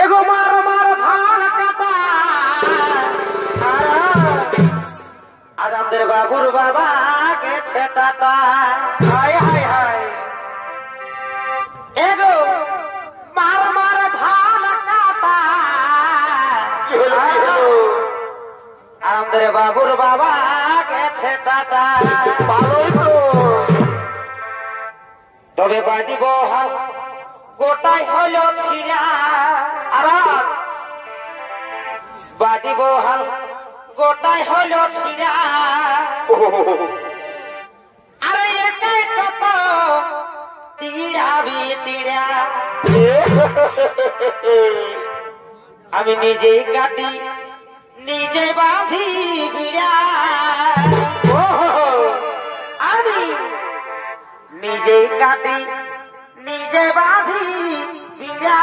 एगो मार मार धान काटा আর আমাদের বাবুর বাবা গেছে টাটা। হায় হায় হায় এগো মার মার ধান কাটা আমাদের বাবুর বাবা গেছে টাটা। ভালোই তো তবে বাদিব হাল গোটাই হলো ছিড়া আর বাদিব হাল গোটাই হলো ছিড়া আরে একাই কত তীড়াবি তীড়া আমি নিজেই কাটি নিজে বাঁধি বিড়া আমি নিজেই কাটি নিজে বাঁধি বিড়া।